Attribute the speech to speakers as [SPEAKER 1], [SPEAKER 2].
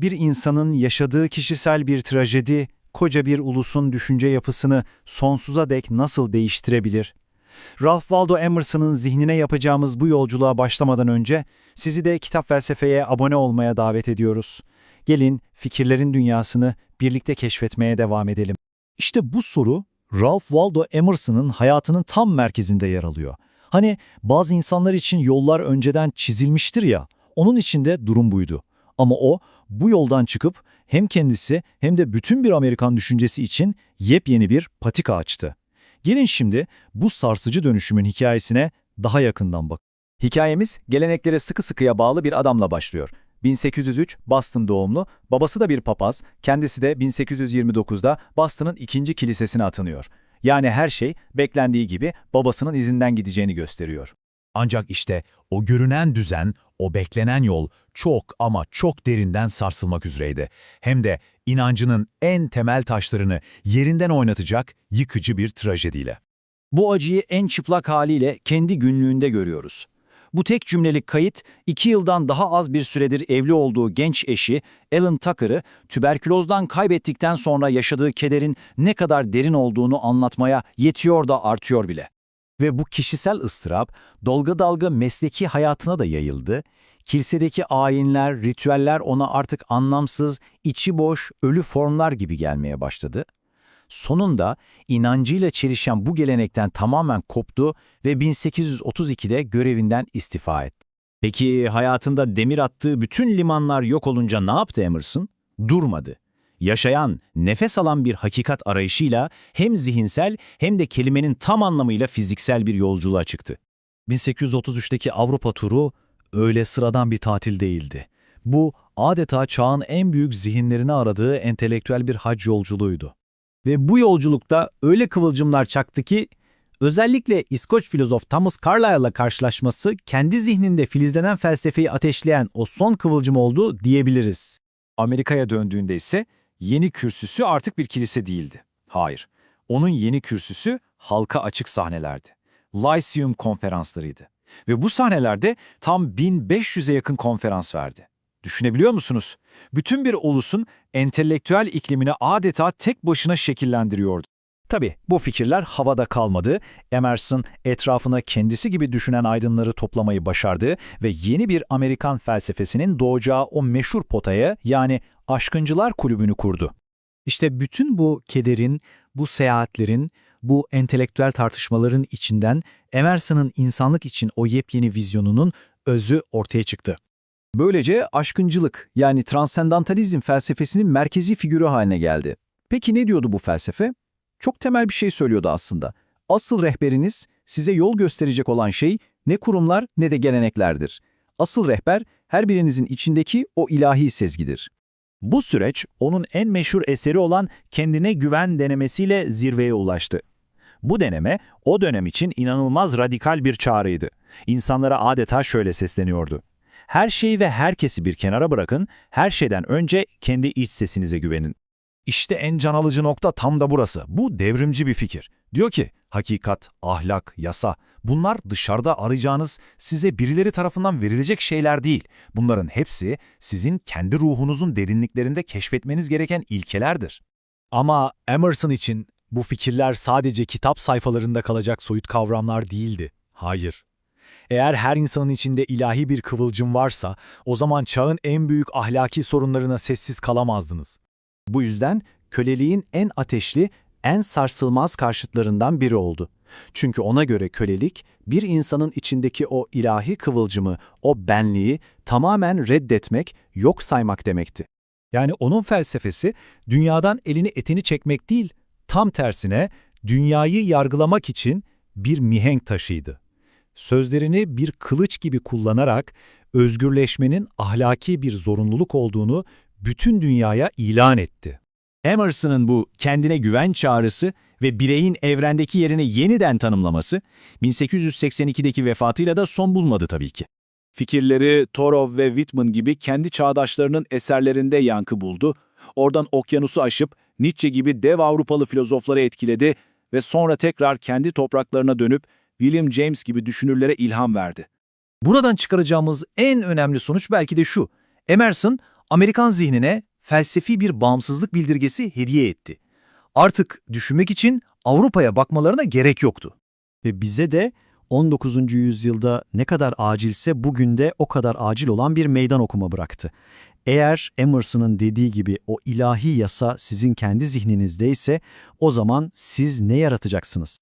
[SPEAKER 1] Bir insanın yaşadığı kişisel bir trajedi, koca bir ulusun düşünce yapısını sonsuza dek nasıl değiştirebilir? Ralph Waldo Emerson'ın zihnine yapacağımız bu yolculuğa başlamadan önce sizi de Kitap Felsefe'ye abone olmaya davet ediyoruz. Gelin fikirlerin dünyasını birlikte keşfetmeye devam edelim.
[SPEAKER 2] İşte bu soru Ralph Waldo Emerson'ın hayatının tam merkezinde yer alıyor. Hani bazı insanlar için yollar önceden çizilmiştir ya, onun için de durum buydu. Ama o bu yoldan çıkıp hem kendisi hem de bütün bir Amerikan düşüncesi için yepyeni bir patika açtı. Gelin şimdi bu sarsıcı dönüşümün hikayesine daha yakından bak.
[SPEAKER 3] Hikayemiz geleneklere sıkı sıkıya bağlı bir adamla başlıyor. 1803 Boston doğumlu, babası da bir papaz, kendisi de 1829'da Boston'ın 2. kilisesine atanıyor. Yani her şey beklendiği gibi babasının izinden gideceğini gösteriyor.
[SPEAKER 4] Ancak işte o görünen düzen, o beklenen yol çok ama çok derinden sarsılmak üzereydi. Hem de inancının en temel taşlarını yerinden oynatacak yıkıcı bir trajediyle.
[SPEAKER 2] Bu acıyı en çıplak haliyle kendi günlüğünde görüyoruz. Bu tek cümlelik kayıt, 2 yıldan daha az bir süredir evli olduğu genç eşi Alan Tucker'ı tüberkülozdan kaybettikten sonra yaşadığı kederin ne kadar derin olduğunu anlatmaya yetiyor da artıyor bile. Ve bu kişisel ıstırap dalga dalga mesleki hayatına da yayıldı. Kilisedeki ayinler, ritüeller ona artık anlamsız, içi boş, ölü formlar gibi gelmeye başladı. Sonunda inancıyla çelişen bu gelenekten tamamen koptu ve 1832'de görevinden istifa etti. Peki hayatında demir attığı bütün limanlar yok olunca ne yaptı Emerson? Durmadı. Yaşayan, nefes alan bir hakikat arayışıyla hem zihinsel hem de kelimenin tam anlamıyla fiziksel bir yolculuğa çıktı. 1833'teki Avrupa turu öyle sıradan bir tatil değildi. Bu adeta çağın en büyük zihinlerini aradığı entelektüel bir hac yolculuğuydu. Ve bu yolculukta öyle kıvılcımlar çaktı ki, özellikle İskoç filozof Thomas Carlyle'la karşılaşması kendi zihninde filizlenen felsefeyi ateşleyen o son kıvılcım oldu diyebiliriz.
[SPEAKER 1] Amerika'ya döndüğünde ise yeni kürsüsü artık bir kilise değildi. Hayır, onun yeni kürsüsü halka açık sahnelerdi. Lyceum konferanslarıydı. Ve bu sahnelerde tam 1500'e yakın konferans verdi. Düşünebiliyor musunuz? Bütün bir ulusun entelektüel iklimini adeta tek başına şekillendiriyordu.
[SPEAKER 2] Tabii bu fikirler havada kalmadı. Emerson etrafına kendisi gibi düşünen aydınları toplamayı başardı ve yeni bir Amerikan felsefesinin doğacağı o meşhur potaya, yani Aşkıncılar Kulübü'nü kurdu. İşte bütün bu kederin, bu seyahatlerin, bu entelektüel tartışmaların içinden Emerson'ın insanlık için o yepyeni vizyonunun özü ortaya çıktı. Böylece aşkıncılık, yani transendantalizm felsefesinin merkezi figürü haline geldi. Peki ne diyordu bu felsefe? Çok temel bir şey söylüyordu aslında. Asıl rehberiniz, size yol gösterecek olan şey ne kurumlar ne de geleneklerdir. Asıl rehber her birinizin içindeki o ilahi sezgidir. Bu süreç onun en meşhur eseri olan Kendine Güven denemesiyle zirveye ulaştı. Bu deneme o dönem için inanılmaz radikal bir çağrıydı. İnsanlara adeta şöyle sesleniyordu: her şeyi ve herkesi bir kenara bırakın, her şeyden önce kendi iç sesinize güvenin.
[SPEAKER 4] İşte en can alıcı nokta tam da burası. Bu devrimci bir fikir. Diyor ki, hakikat, ahlak, yasa, bunlar dışarıda arayacağınız, size birileri tarafından verilecek şeyler değil. Bunların hepsi sizin kendi ruhunuzun derinliklerinde keşfetmeniz gereken ilkelerdir.
[SPEAKER 2] Ama Emerson için bu fikirler sadece kitap sayfalarında kalacak soyut kavramlar değildi. Hayır. Eğer her insanın içinde ilahi bir kıvılcım varsa, o zaman çağın en büyük ahlaki sorunlarına sessiz kalamazdınız. Bu yüzden köleliğin en ateşli, en sarsılmaz karşıtlarından biri oldu. Çünkü ona göre kölelik, bir insanın içindeki o ilahi kıvılcımı, o benliği tamamen reddetmek, yok saymak demekti. Yani onun felsefesi, dünyadan elini etini çekmek değil, tam tersine dünyayı yargılamak için bir mihenk taşıydı. Sözlerini bir kılıç gibi kullanarak özgürleşmenin ahlaki bir zorunluluk olduğunu bütün dünyaya ilan etti. Emerson'ın bu kendine güven çağrısı ve bireyin evrendeki yerini yeniden tanımlaması 1882'deki vefatıyla da son bulmadı tabii ki. Fikirleri Thoreau ve Whitman gibi kendi çağdaşlarının eserlerinde yankı buldu. Oradan okyanusu aşıp Nietzsche gibi dev Avrupalı filozofları etkiledi ve sonra tekrar kendi topraklarına dönüp William James gibi düşünürlere ilham verdi. Buradan çıkaracağımız en önemli sonuç belki de şu: Emerson
[SPEAKER 5] Amerikan zihnine felsefi bir bağımsızlık bildirgesi hediye etti. Artık düşünmek için Avrupa'ya bakmalarına gerek yoktu.
[SPEAKER 2] Ve bize de 19. yüzyılda ne kadar acilse bugün de o kadar acil olan bir meydan okuma bıraktı. Eğer Emerson'ın dediği gibi o ilahi yasa sizin kendi zihninizdeyse, o zaman siz ne yaratacaksınız?